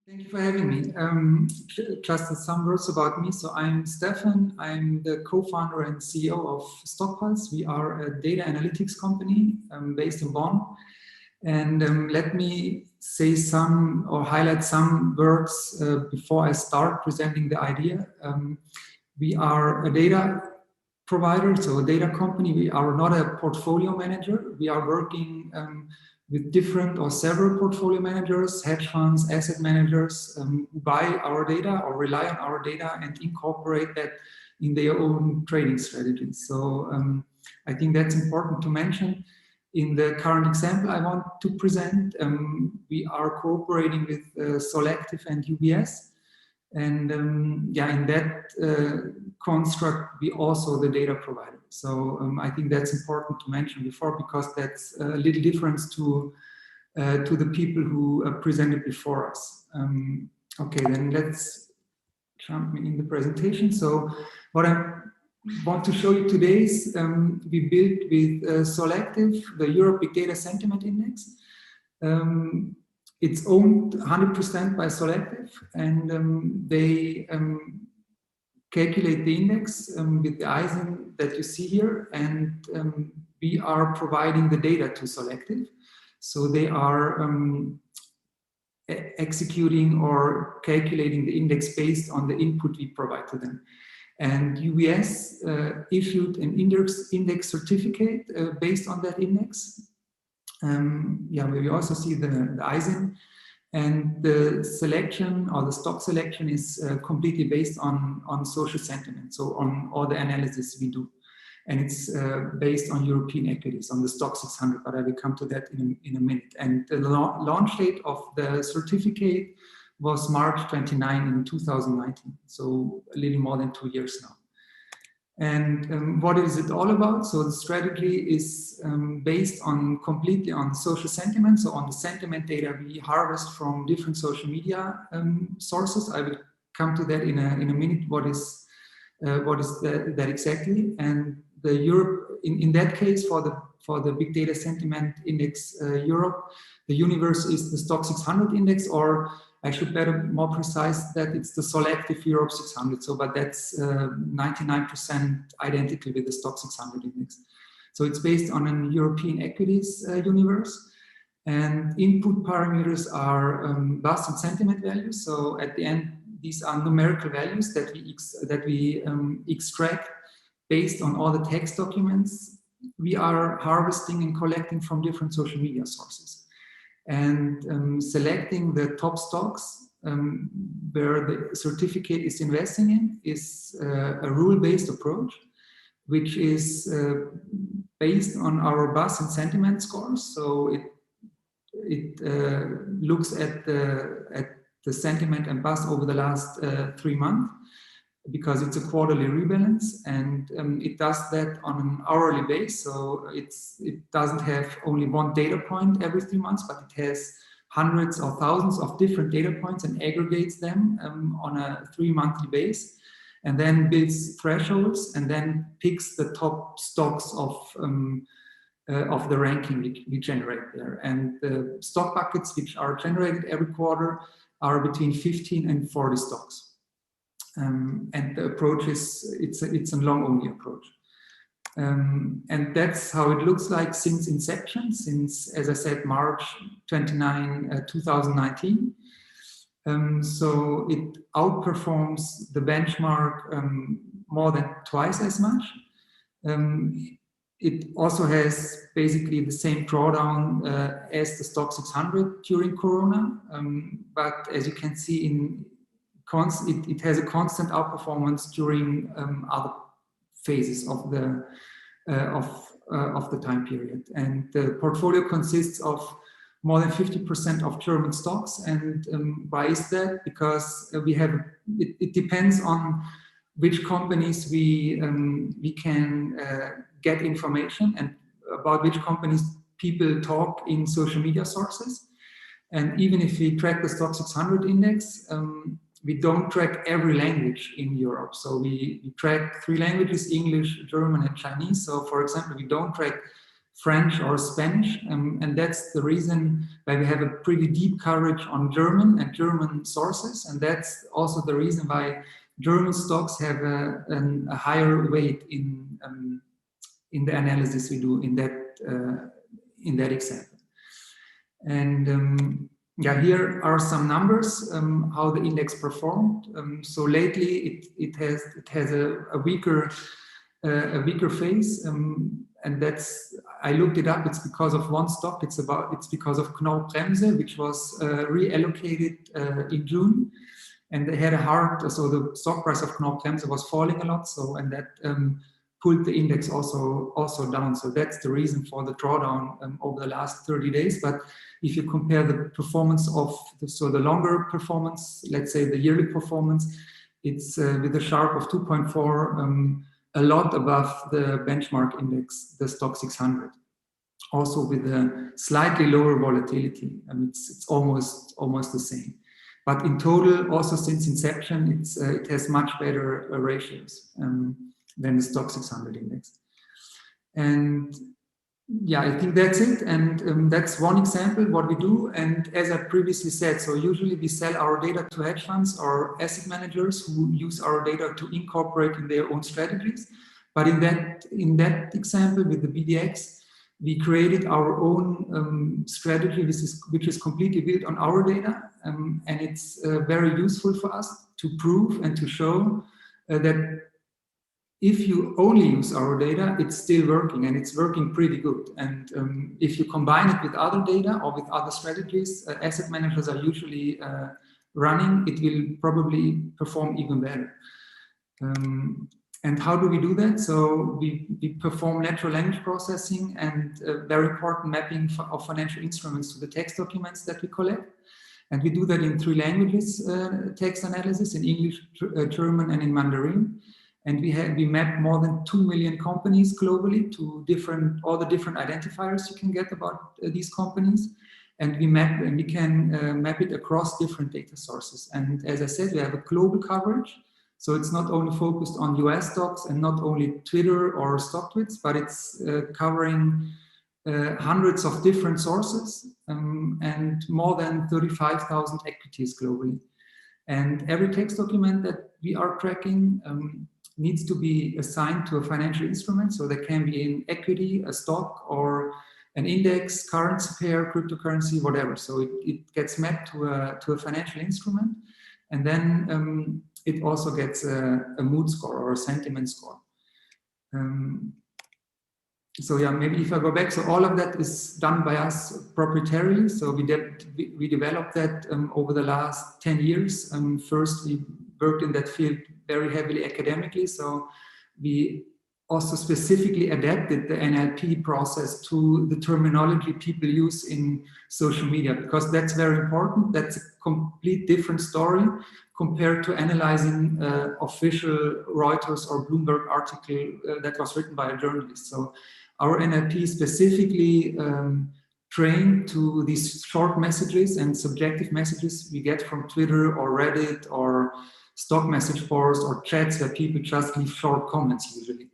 Thank you for having me. Just some words about me. So I'm Stefan. I'm the co-founder and CEO of Stockpulse. We are a data analytics company based in Bonn. And let me say some or highlight some words before I start presenting the idea. We are a data provider, so a data company. We are not a portfolio manager. We are working with different or several portfolio managers, hedge funds, asset managers who buy our data or rely on our data and incorporate that in their own trading strategies. So I think that's important to mention. In the current example I want to present, we are cooperating with Selective and UBS. And yeah, in that construct, we also the data provider. So I think that's important to mention before, because that's a little difference to the people who presented before us. Okay, then let's jump in the presentation. So what I want to show you today is we built with Selective the Europe Big Data Sentiment Index. It's owned 100% by Selective, and they calculate the index with the ISIN that you see here, and we are providing the data to Selective. So they are executing or calculating the index based on the input we provide to them. And UBS issued an index certificate based on that index. Yeah, we also see the ISIN, and the selection or the stock selection is completely based on social sentiment, so on all the analysis we do. And it's based on European equities, on the Stock 600, but I will come to that in a minute. And the launch date of the certificate was March 29 in 2019, so a little more than 2 years now. And what is it all about? So the strategy is based on completely on social sentiment, so on the sentiment data we harvest from different social media sources. I will come to that in a minute. What is that exactly? And the Europe in that case for the Big Data Sentiment Index Europe, the universe is the Stock 600 index, or I should better more precise that it's the Selective Europe 600. So, but that's 99% identical with the Stock 600 index. So it's based on an European equities universe, and input parameters are bus and sentiment values. So at the end, these are numerical values that we extract based on all the text documents we are harvesting and collecting from different social media sources. And selecting the top stocks where the certificate is investing in is a rule-based approach, which is based on our buzz and sentiment scores. So it looks at the sentiment and buzz over the last 3 months, because it's a quarterly rebalance, and it does that on an hourly basis. So it doesn't have only one data point every 3 months, but it has hundreds or thousands of different data points and aggregates them on a 3-monthly basis, and then builds thresholds and then picks the top stocks of the ranking we generate there. And the stock buckets which are generated every quarter are between 15 and 40 stocks. And the approach is, it's a long-only approach. And that's how it looks like since inception, since, as I said, March 29, 2019. So it outperforms the benchmark more than twice as much. It also has basically the same drawdown as the Stock 600 during Corona. But as you can see, it has a constant outperformance during other phases of the time period. And the portfolio consists of more than 50% of German stocks. And why is that? Because we have it depends on which companies we can get information, and about which companies people talk in social media sources. And even if we track the Stock 600 index, we don't track every language in Europe. So we track 3 languages, English, German, and Chinese. So for example, we don't track French or Spanish, and that's the reason why we have a pretty deep coverage on German and German sources, and that's also the reason why German stocks have a higher weight in the analysis we do in that example. And yeah, here are some numbers how the index performed. So lately it has a weaker phase, and that's, I looked it up. It's because of one stock. It's because of Knorr-Bremse, which was reallocated in June, and they had a hard. So the stock price of Knorr-Bremse was falling a lot. So, and that pulled the index also down. So that's the reason for the drawdown over the last 30 days. But if you compare the performance of the longer performance, let's say the yearly performance, it's with a Sharpe of 2.4. A lot above the benchmark index, the Stock 600. Also with a slightly lower volatility, it's almost the same. But in total, also since inception, it has much better ratios than the Stock 600 index. And yeah, I think that's it. And that's one example what we do. And as I previously said, so usually we sell our data to hedge funds or asset managers who use our data to incorporate in their own strategies. But in that example with the BDX, we created our own strategy, which is completely built on our data. And it's very useful for us to prove and to show that if you only use our data, it's still working, and it's working pretty good. And if you combine it with other data or with other strategies asset managers are usually running, it will probably perform even better. And how do we do that? So we perform natural language processing and very important mapping of financial instruments to the text documents that we collect. And we do that in 3 languages, text analysis, in English, German, and in Mandarin. And we map more than 2 million companies globally to all the different identifiers you can get about these companies. And we can map it across different data sources. And as I said, we have a global coverage. So it's not only focused on US stocks and not only Twitter or StockTwits, but it's covering hundreds of different sources and more than 35,000 equities globally. And every text document that we are tracking needs to be assigned to a financial instrument. So that can be an equity, a stock, or an index, currency pair, cryptocurrency, whatever. So it gets mapped to a financial instrument. And then it also gets a mood score or a sentiment score. So yeah, maybe if I go back, so all of that is done by us proprietarily. So we developed that over the last 10 years. First, we worked in that field very heavily academically. So we also specifically adapted the NLP process to the terminology people use in social media, because that's very important. That's a complete different story compared to analyzing official Reuters or Bloomberg article that was written by a journalist. So our NLP specifically trained to these short messages and subjective messages we get from Twitter or Reddit or stock message boards or chats where people just leave short comments usually.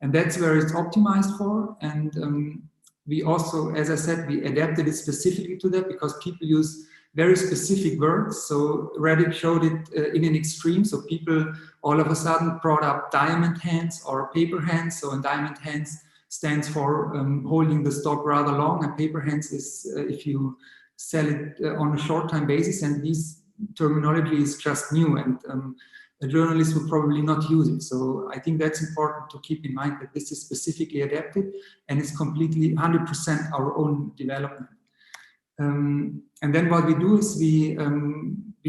And that's where it's optimized for. And we also, as I said, we adapted it specifically to that because people use very specific words. So Reddit showed it in an extreme. So people all of a sudden brought up diamond hands or paper hands. So in diamond hands stands for holding the stock rather long, and paper hands is if you sell it on a short time basis. And this terminology is just new, and a journalist will probably not use it. So I think that's important to keep in mind, that this is specifically adapted and it's completely 100% our own development. And then what we do is we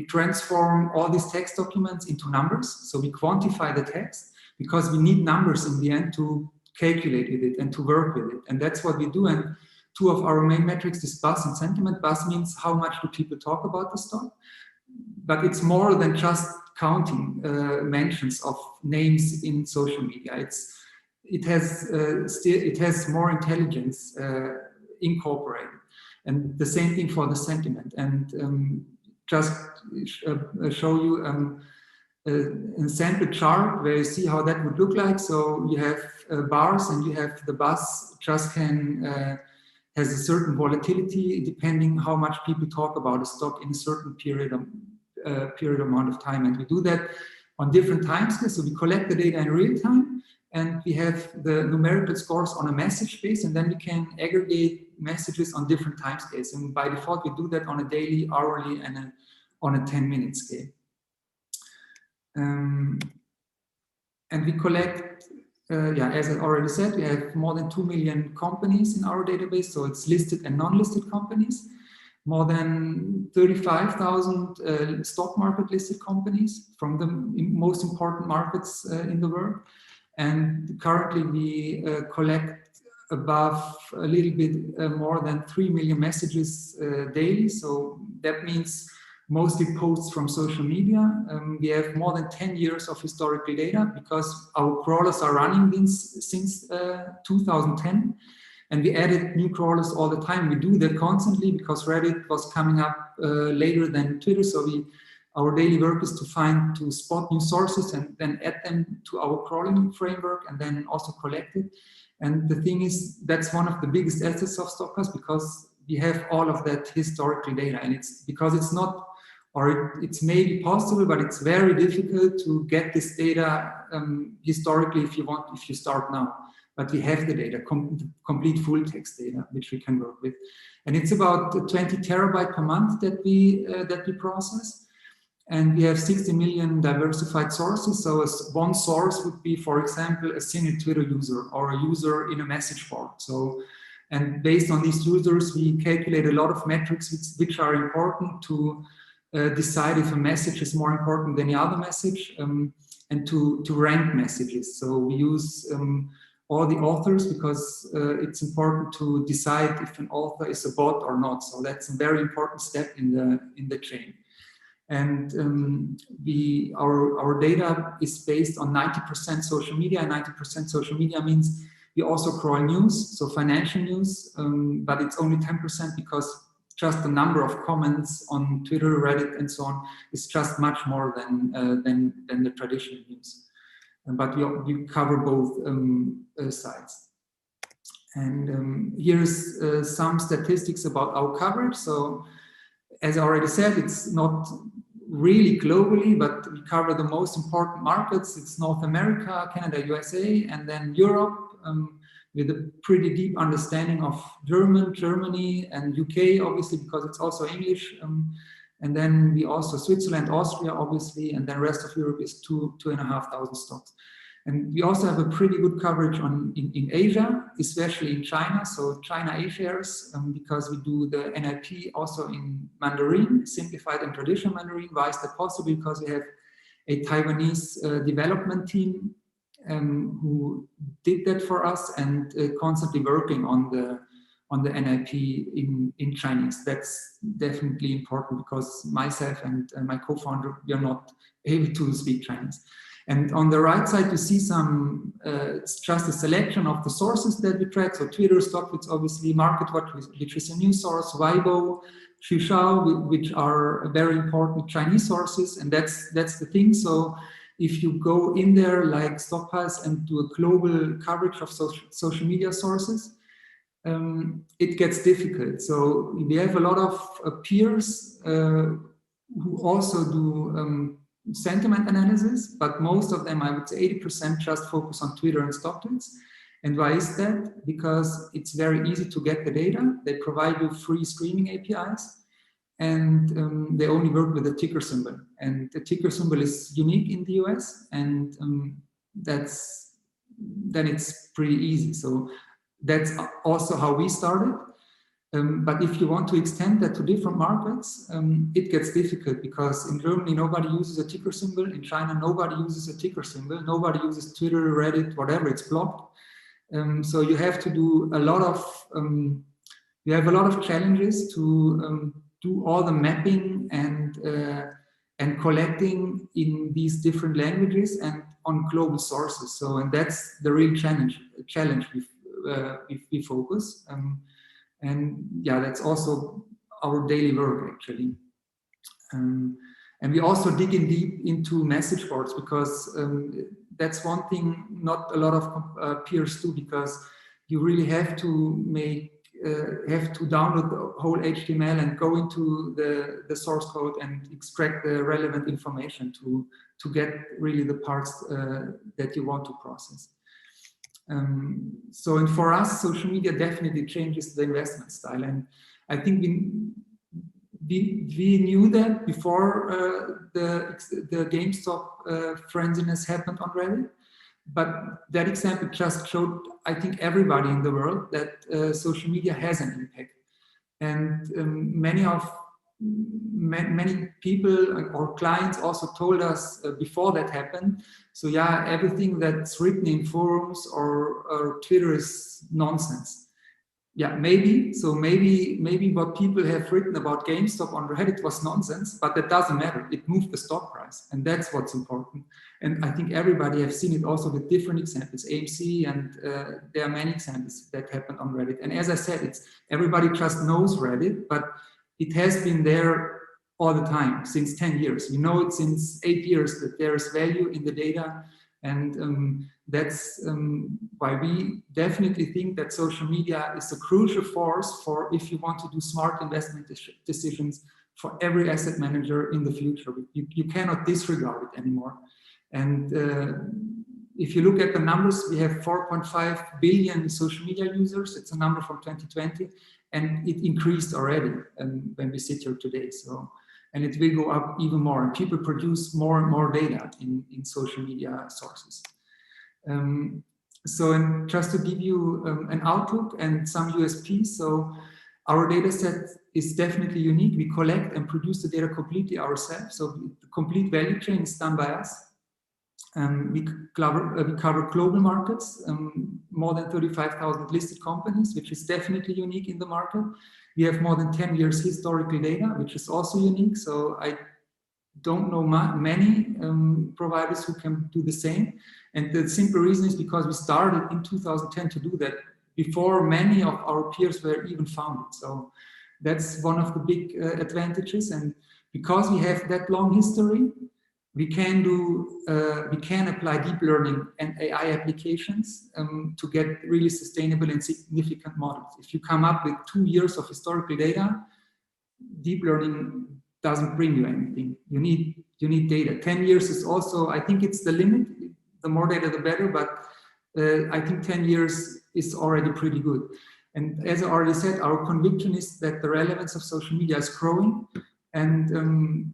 transform all these text documents into numbers. So we quantify the text because we need numbers in the end to calculate with it and to work with it. And that's what we do. And 2 of our main metrics is buzz and sentiment. Buzz means how much do people talk about the stock, but it's more than just counting mentions of names in social media. It has more intelligence incorporated, and the same thing for the sentiment. And just show you a sample chart where you see how that would look like. So you have bars, and you have the bus just has a certain volatility depending how much people talk about a stock in a certain period amount of time. And we do that on different timescales. So we collect the data in real time, and we have the numerical scores on a message base, and then we can aggregate messages on different timescales. And by default, we do that on a daily, hourly, and on a 10-minute scale. And we collect, as I already said, we have more than 2 million companies in our database, so it's listed and non-listed companies, more than 35,000 stock market listed companies from the most important markets in the world. And currently we collect above a little bit more than 3 million messages daily. So that means mostly posts from social media. We have more than 10 years of historical data because our crawlers are running since 2010. And we added new crawlers all the time. We do that constantly because Reddit was coming up later than Twitter. So our daily work is to spot new sources and then add them to our crawling framework and then also collect it. And the thing is, that's one of the biggest assets of Stockpulse because we have all of that historical data. And it's because it's not, or it's maybe possible, but it's very difficult to get this data historically if you start now. But we have the data, complete full text data, which we can work with. And it's about 20 terabyte per month that we process. And we have 60 million diversified sources. So one source would be, for example, a single Twitter user or a user in a message board. So, and based on these users, we calculate a lot of metrics which are important to decide if a message is more important than the other message, and to rank messages. So we use all the authors because it's important to decide if an author is a bot or not. So that's a very important step in the chain. And our data is based on 90% social media. 90% social media means we also crawl news, so financial news, but it's only 10% because just the number of comments on Twitter, Reddit, and so on is just much more than the traditional news. But we cover both sides. And here's some statistics about our coverage. So, as I already said, it's not really globally, but we cover the most important markets. It's North America, Canada, USA, and then Europe, with a pretty deep understanding of Germany, and UK, obviously, because it's also English. And then we also Switzerland, Austria, obviously, and then rest of Europe is 2,500 stocks. And we also have a pretty good coverage in Asia, especially in China. So China A-shares, because we do the NLP also in Mandarin, simplified and traditional Mandarin. Why is that possible? Because we have a Taiwanese development team who did that for us and constantly working on the NLP in Chinese. That's definitely important because myself and my co-founder, we are not able to speak Chinese. And on the right side, you see it's just a selection of the sources that we track. So Twitter, Stockpulse, obviously, MarketWatch, which is a news source, Weibo, Xuxiao, which are very important Chinese sources. And that's the thing. So if you go in there like Stockpulse and do a global coverage of social media sources, it gets difficult. So we have a lot of peers who also do sentiment analysis, but most of them, I would say 80%, just focus on Twitter and Stockpulse. And why is that? Because it's very easy to get the data. They provide you free streaming APIs, and they only work with a ticker symbol. And the ticker symbol is unique in the US, and then it's pretty easy. So that's also how we started. But if you want to extend that to different markets, it gets difficult because in Germany, nobody uses a ticker symbol. In China, nobody uses a ticker symbol. Nobody uses Twitter, Reddit, whatever, it's blocked. So you have to do a lot of challenges to do all the mapping and collecting in these different languages and on global sources. So, and that's the real challenge we focus. And yeah, that's also our daily work, actually. And And we also dig in deep into message boards, because that's one thing not a lot of peers do, because you really have to download the whole HTML and go into the source code and extract the relevant information to get really the parts that you want to process. So, and for us, social media definitely changes the investment style. And I think we knew that before the GameStop frenziness happened on Reddit. But that example just showed, I think, everybody in the world that social media has an impact. And many people or clients also told us before that happened, so yeah, everything that's written in forums or Twitter is nonsense. Yeah, maybe what people have written about GameStop on Reddit was nonsense, but that doesn't matter. It moved the stock price, and that's what's important. And I think everybody has seen it also with different examples, AMC, and there are many examples that happened on Reddit. And as I said, everybody just knows Reddit, but it has been there all the time, since 10 years. We know it since 8 years that there is value in the data. And that's why we definitely think that social media is a crucial force for if you want to do smart investment decisions for every asset manager in the future. You cannot disregard it anymore. And if you look at the numbers, we have 4.5 billion social media users. It's a number from 2020, and it increased already when we sit here today. So, and it will go up even more. And people produce more and more data in social media sources. So, and just to give you an outlook and some USPs. So, our data set is definitely unique. We collect and produce the data completely ourselves. So, the complete value chain is done by us. We cover global markets, more than 35,000 listed companies, which is definitely unique in the market. We have more than 10 years historical data, which is also unique. So I don't know many providers who can do the same. And the simple reason is because we started in 2010 to do that before many of our peers were even founded. So that's one of the big advantages. And because we have that long history, we can apply deep learning and AI applications to get really sustainable and significant models. If you come up with 2 years of historical data, deep learning doesn't bring you anything. You need data. 10 years is also, I think it's the limit. The more data, the better. But I think 10 years is already pretty good. And as I already said, our conviction is that the relevance of social media is growing, and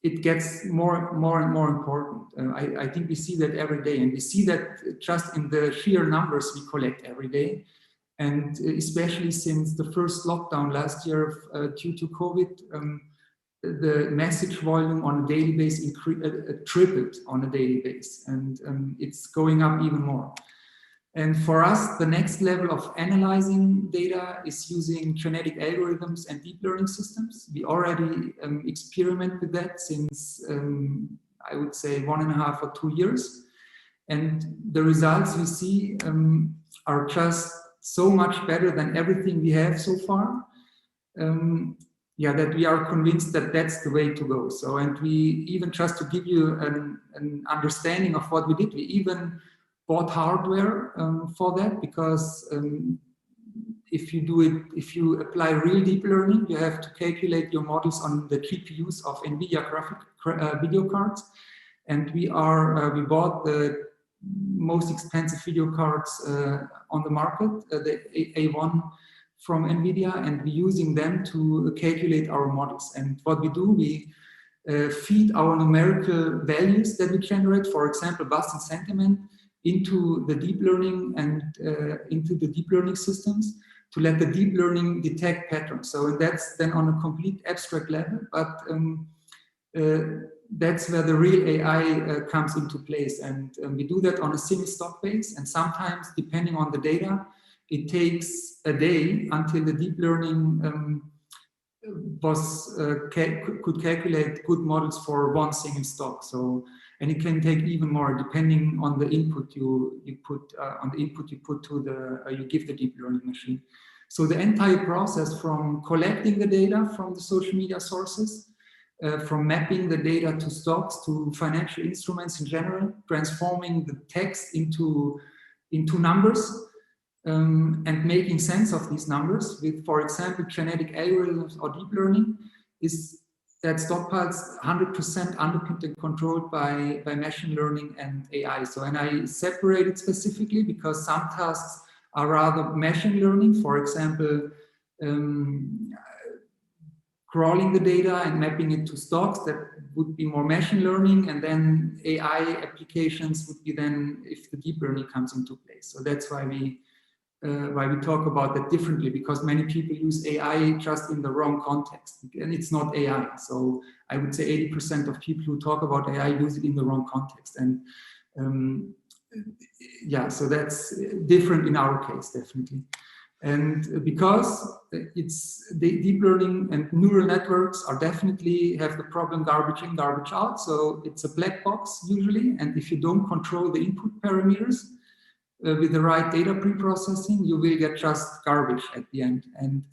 it gets more and more important. I think we see that every day, and we see that just in the sheer numbers we collect every day. And especially since the first lockdown last year due to COVID, the message volume on a daily basis tripled on a daily basis, and it's going up even more. And for us, the next level of analyzing data is using genetic algorithms and deep learning systems. We already experiment with that since, I would say, 1.5 or 2 years. And the results we see are just so much better than everything we have so far. That we are convinced that that's the way to go. So, and we even, just to give you an understanding of what we did, we even bought hardware for that, because if you apply real deep learning, you have to calculate your models on the GPUs of NVIDIA graphic video cards, and we bought the most expensive video cards on the market, the A1 from NVIDIA, and we're using them to calculate our models. And what we do, we feed our numerical values that we generate, for example, Boston sentiment, into the deep learning and into the deep learning systems to let the deep learning detect patterns. So that's then on a complete abstract level, but that's where the real AI comes into place. And we do that on a semi-stock base, and sometimes, depending on the data, it takes a day until the deep learning could calculate good models for one single stock. So, and it can take even more depending on the input you put to you give the deep learning machine. So the entire process, from collecting the data from the social media sources from mapping the data to stocks, to financial instruments in general, transforming the text into numbers, and making sense of these numbers with, for example, genetic algorithms or deep learning, is that Stockpulse 100% underpinned and controlled by machine learning and AI. So, and I separate it specifically because some tasks are rather machine learning, for example, crawling the data and mapping it to stocks, that would be more machine learning, and then AI applications would be then if the deep learning comes into place. So that's why we talk about that differently, because many people use AI just in the wrong context, and it's not AI. So I would say 80% of people who talk about AI use it in the wrong context, and yeah, so that's different in our case, definitely. And because it's the deep learning and neural networks are definitely have the problem garbage in, garbage out. So it's a black box usually, and if you don't control the input parameters with the right data pre-processing, you will get just garbage at the end. And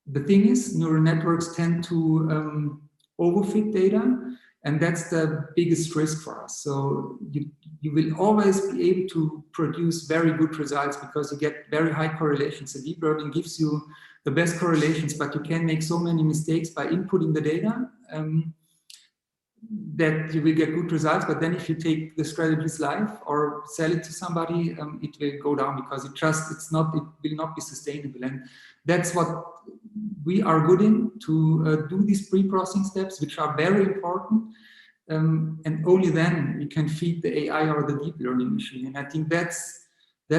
the thing is, neural networks tend to overfit data, and that's the biggest risk for us. So you will always be able to produce very good results because you get very high correlations. The deep learning gives you the best correlations, but you can make so many mistakes by inputting the data that you will get good results. But then if you take the strategies live or sell it to somebody, it will go down because it will not be sustainable. And that's what we are good in, to do these pre-processing steps, which are very important. And only then we can feed the AI or the deep learning machine. And I think that's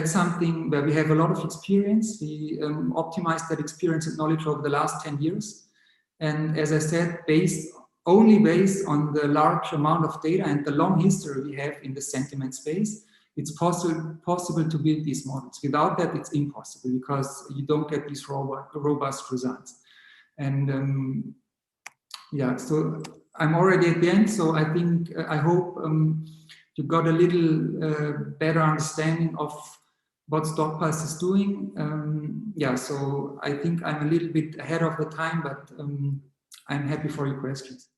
something where we have a lot of experience. We optimized that experience and knowledge over the last 10 years. And as I said, only based on the large amount of data and the long history we have in the sentiment space, it's possible to build these models. Without that, it's impossible because you don't get these robust results. And yeah, so I'm already at the end. So I think, I hope you got a little better understanding of what Stockpulse is doing. Yeah, so I think I'm a little bit ahead of the time, but I'm happy for your questions.